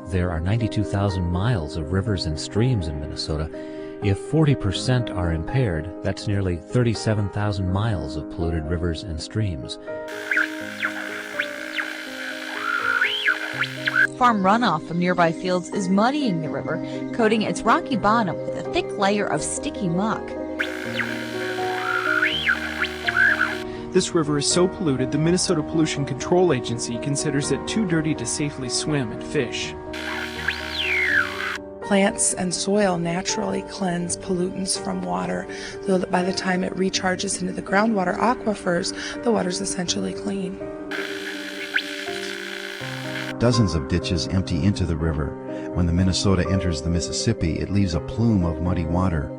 There are 92,000 miles of rivers and streams in Minnesota. If 40% are impaired, that's nearly 37,000 miles of polluted rivers and streams. Farm runoff from nearby fields is muddying the river, coating its rocky bottom with a thick layer of sticky muck. This river is so polluted, the Minnesota Pollution Control Agency considers it too dirty to safely swim and fish. Plants and soil naturally cleanse pollutants from water, so that by the time it recharges into the groundwater aquifers, the water's essentially clean. Dozens of ditches empty into the river. When the Minnesota enters the Mississippi, it leaves a plume of muddy water.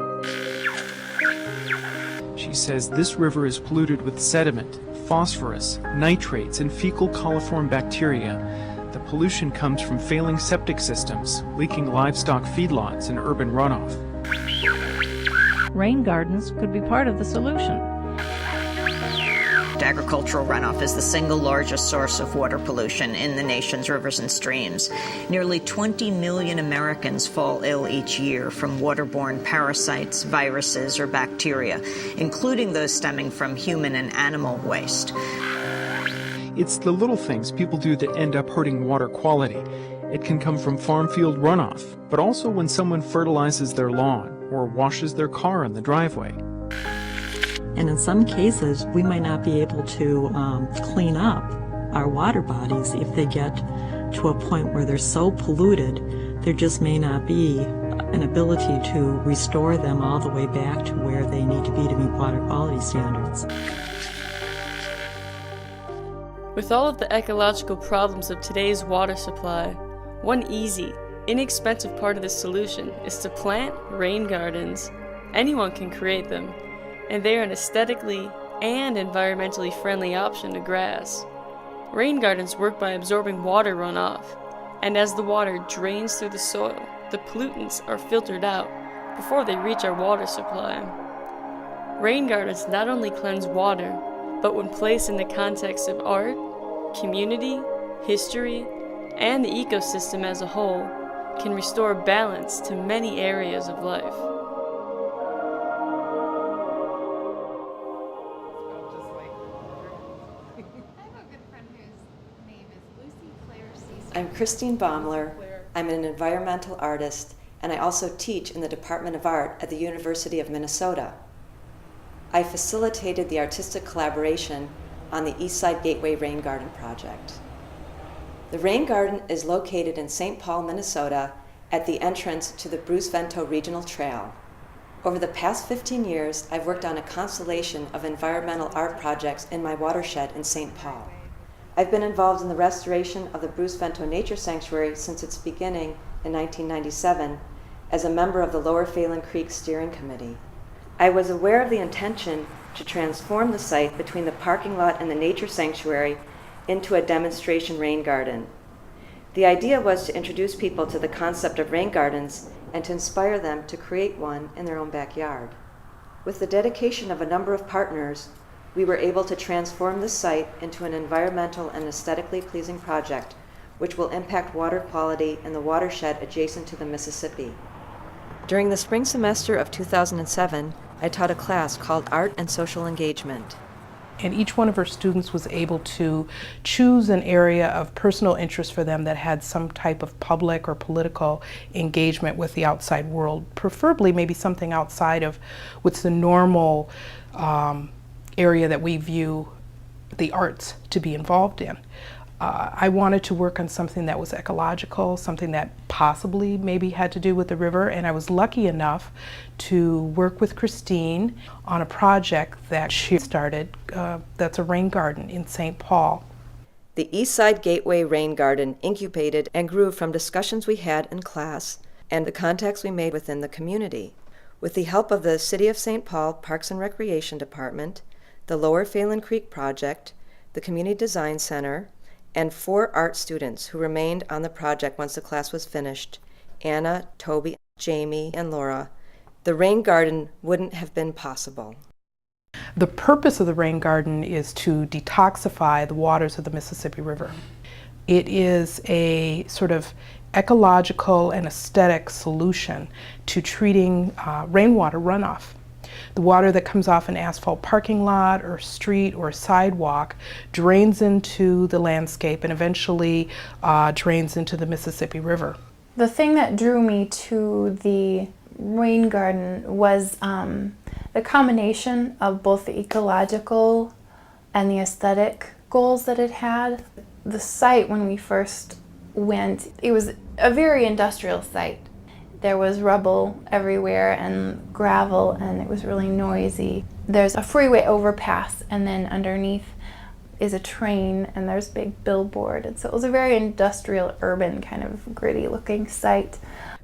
She says this river is polluted with sediment, phosphorus, nitrates, and fecal coliform bacteria. The pollution comes from failing septic systems, leaking livestock feedlots, and urban runoff. Rain gardens could be part of the solution. Agricultural runoff is the single largest source of water pollution in the nation's rivers and streams. Nearly 20 million Americans fall ill each year from waterborne parasites, viruses, or bacteria, including those stemming from human and animal waste. It's the little things people do that end up hurting water quality. It can come from farm field runoff, but also when someone fertilizes their lawn or washes their car in the driveway. And in some cases, we might not be able to clean up our water bodies if they get to a point where they're so polluted, there just may not be an ability to restore them all the way back to where they need to meet water quality standards. With all of the ecological problems of today's water supply, one easy, inexpensive part of the solution is to plant rain gardens. Anyone can create them, and they are an aesthetically and environmentally friendly option to grass. Rain gardens work by absorbing water runoff, and as the water drains through the soil, the pollutants are filtered out before they reach our water supply. Rain gardens not only cleanse water, but when placed in the context of art, community, history, and the ecosystem as a whole, can restore balance to many areas of life. I'm Christine Baumler. I'm an environmental artist, and I also teach in the Department of Art at the University of Minnesota. I facilitated the artistic collaboration on the Eastside Gateway Rain Garden project. The Rain Garden is located in St. Paul, Minnesota, at the entrance to the Bruce Vento Regional Trail. Over the past 15 years, I've worked on a constellation of environmental art projects in my watershed in St. Paul. I've been involved in the restoration of the Bruce Vento Nature Sanctuary since its beginning in 1997 as a member of the Lower Phalen Creek Steering Committee. I was aware of the intention to transform the site between the parking lot and the Nature Sanctuary into a demonstration rain garden. The idea was to introduce people to the concept of rain gardens and to inspire them to create one in their own backyard. With the dedication of a number of partners, we were able to transform the site into an environmental and aesthetically pleasing project which will impact water quality in the watershed adjacent to the Mississippi. During the spring semester of 2007, I taught a class called Art and Social Engagement. And each one of our students was able to choose an area of personal interest for them that had some type of public or political engagement with the outside world, preferably maybe something outside of what's the normal area that we view the arts to be involved in. I wanted to work on something that was ecological, something that possibly maybe had to do with the river, and I was lucky enough to work with Christine on a project that she started that's a rain garden in St. Paul. The Eastside Gateway Rain Garden incubated and grew from discussions we had in class and the contacts we made within the community. With the help of the City of St. Paul Parks and Recreation Department, the Lower Phalen Creek Project, the Community Design Center, and 4 art students who remained on the project once the class was finished, Anna, Toby, Jamie, and Laura, the rain garden wouldn't have been possible. The purpose of the rain garden is to detoxify the waters of the Mississippi River. It is a sort of ecological and aesthetic solution to treating rainwater runoff. The water that comes off an asphalt parking lot or street or sidewalk drains into the landscape and eventually drains into the Mississippi River. The thing that drew me to the rain garden was the combination of both the ecological and the aesthetic goals that it had. The site, when we first went, it was a very industrial site. There was rubble everywhere and gravel, and it was really noisy. There's a freeway overpass, and then underneath is a train, and there's a big billboard. And so it was a very industrial, urban, kind of gritty looking site.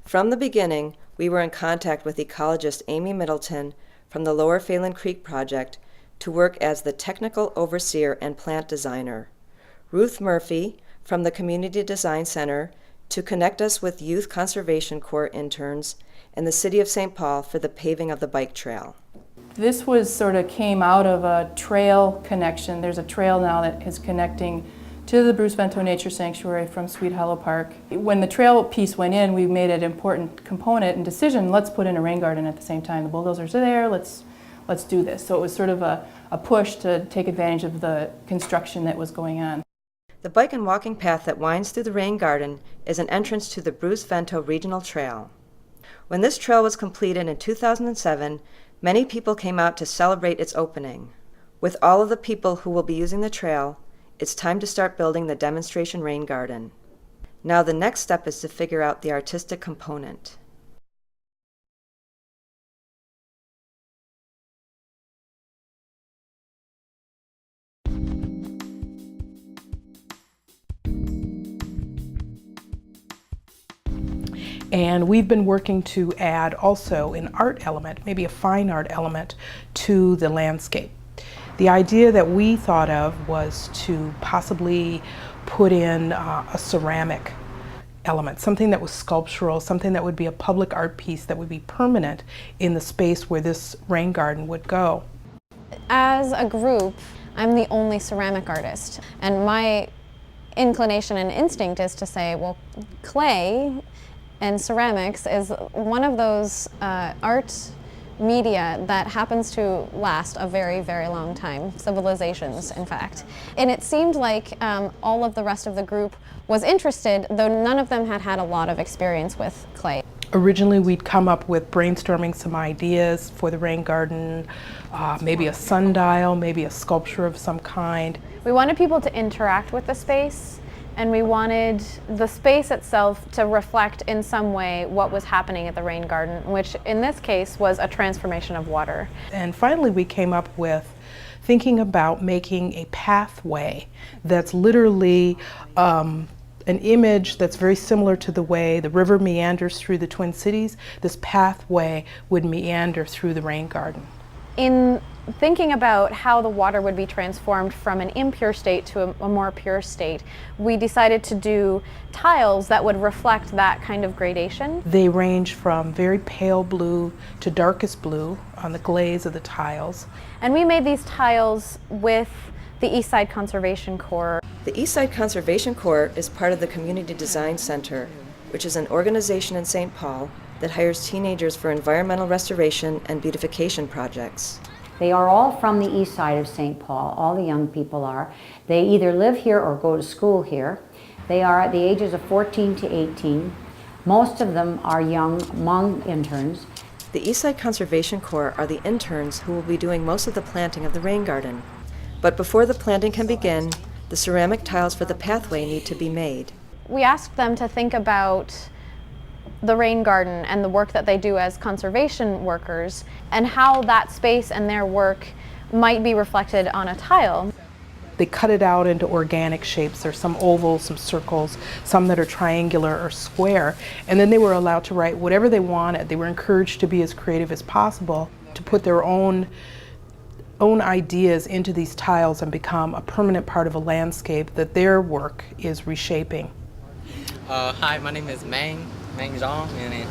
From the beginning, we were in contact with ecologist Amy Middleton from the Lower Phelan Creek Project to work as the technical overseer and plant designer. Ruth Murphy from the Community Design Center to connect us with Youth Conservation Corps interns and the City of St. Paul for the paving of the bike trail. This was sort of came out of a trail connection. There's a trail now that is connecting to the Bruce Vento Nature Sanctuary from Sweet Hollow Park. When the trail piece went in, we made an important component and decision, let's put in a rain garden at the same time. The bulldozers are there, let's do this. So it was sort of a push to take advantage of the construction that was going on. The bike and walking path that winds through the rain garden is an entrance to the Bruce Vento Regional Trail. When this trail was completed in 2007, many people came out to celebrate its opening. With all of the people who will be using the trail, it's time to start building the demonstration rain garden. Now the next step is to figure out the artistic component. And we've been working to add also an art element, maybe a fine art element, to the landscape. The idea that we thought of was to possibly put in a ceramic element, something that was sculptural, something that would be a public art piece that would be permanent in the space where this rain garden would go. As a group, I'm the only ceramic artist, and my inclination and instinct is to say, well, clay and ceramics is one of those art media that happens to last a very, very long time, civilizations, in fact. And it seemed like all of the rest of the group was interested, though none of them had had a lot of experience with clay. Originally, we'd come up with brainstorming some ideas for the rain garden, maybe a sundial, maybe a sculpture of some kind. We wanted people to interact with the space, and we wanted the space itself to reflect in some way what was happening at the rain garden, which in this case was a transformation of water. And finally we came up with thinking about making a pathway that's literally an image that's very similar to the way the river meanders through the Twin Cities. This pathway would meander through the rain garden. In thinking about how the water would be transformed from an impure state to a more pure state, we decided to do tiles that would reflect that kind of gradation. They range from very pale blue to darkest blue on the glaze of the tiles. And we made these tiles with the Eastside Conservation Corps. The Eastside Conservation Corps is part of the Community Design Center, which is an organization in St. Paul that hires teenagers for environmental restoration and beautification projects. They are all from the east side of St. Paul, all the young people are. They either live here or go to school here. They are at the ages of 14 to 18. Most of them are young Hmong interns. The Eastside Conservation Corps are the interns who will be doing most of the planting of the rain garden. But before the planting can begin, the ceramic tiles for the pathway need to be made. We asked them to think about the rain garden and the work that they do as conservation workers and how that space and their work might be reflected on a tile. They cut it out into organic shapes. There's some ovals, some circles, some that are triangular or square, and then they were allowed to write whatever they wanted. They were encouraged to be as creative as possible, to put their own ideas into these tiles and become a permanent part of a landscape that their work is reshaping. Hi, my name is Mang Zhang, and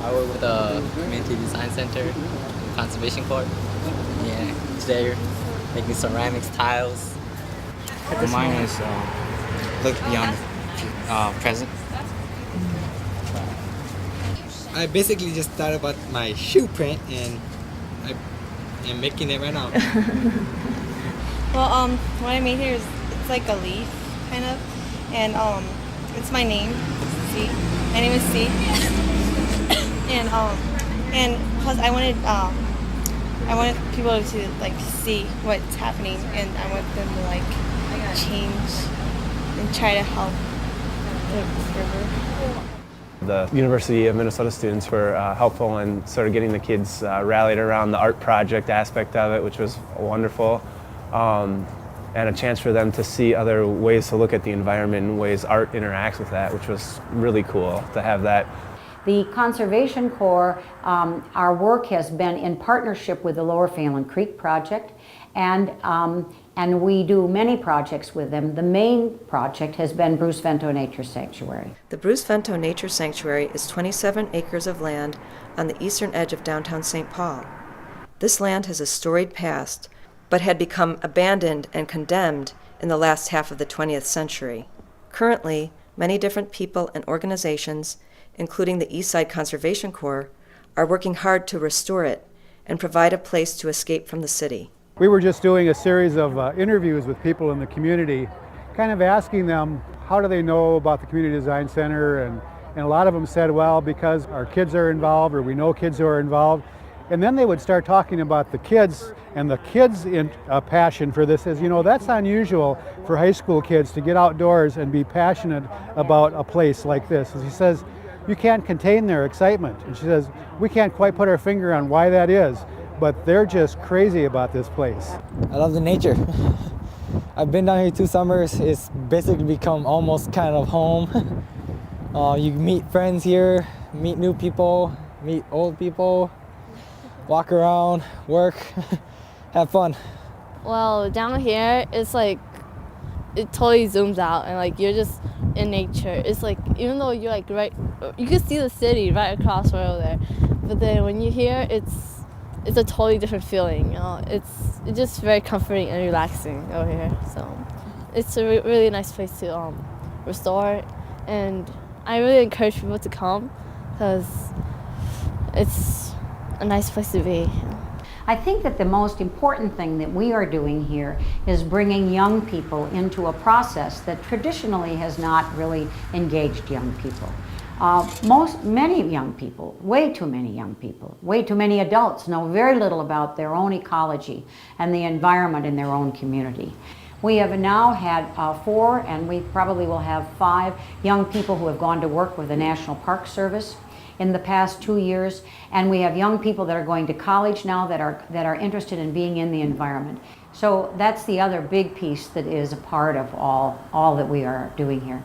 I work with the Community Design Center and Conservation Corps. Yeah, today we're making ceramics tiles. Mine is look beyond present. I basically just thought about my shoe print and I am making it right now. Well, what I made here is it's like a leaf, kind of, and it's my name, C. My name is C. and plus I wanted people to like see what's happening, and I want them to like change and try to help the river. The University of Minnesota students were helpful in sort of getting the kids rallied around the art project aspect of it, which was wonderful, and a chance for them to see other ways to look at the environment and ways art interacts with that, which was really cool to have that. The Conservation Corps, our work has been in partnership with the Lower Phelan Creek Project, and we do many projects with them. The main project has been Bruce Vento Nature Sanctuary. The Bruce Vento Nature Sanctuary is 27 acres of land on the eastern edge of downtown St. Paul. This land has a storied past, but had become abandoned and condemned in the last half of the 20th century. Currently, many different people and organizations, including the Eastside Conservation Corps, are working hard to restore it and provide a place to escape from the city. We were just doing a series of interviews with people in the community, kind of asking them how do they know about the Community Design Center, and a lot of them said, well, because our kids are involved, or we know kids who are involved. And then they would start talking about the kids, and the kids' passion for this is, you know, that's unusual for high school kids to get outdoors and be passionate about a place like this. As he says, you can't contain their excitement. And she says, we can't quite put our finger on why that is, but they're just crazy about this place. I love the nature. I've been down here 2 summers. It's basically become almost kind of home. You meet friends here, meet new people, meet old people, walk around, work, have fun. Well, down here, it's like, it totally zooms out and like you're just in nature. It's like, even though you're like right, you can see the city right across right over there, but then when you're here, it's a totally different feeling. You know, it's just very comforting and relaxing over here. So it's a really nice place to restore, and I really encourage people to come because it's a nice place to be. I think that the most important thing that we are doing here is bringing young people into a process that traditionally has not really engaged young people. Many young people, way too many young people, way too many adults know very little about their own ecology and the environment in their own community. We have now had 4, and we probably will have 5 young people who have gone to work with the National Park Service in the past 2 years, and we have young people that are going to college now that are interested in being in the environment. So that's the other big piece that is a part of all that we are doing here.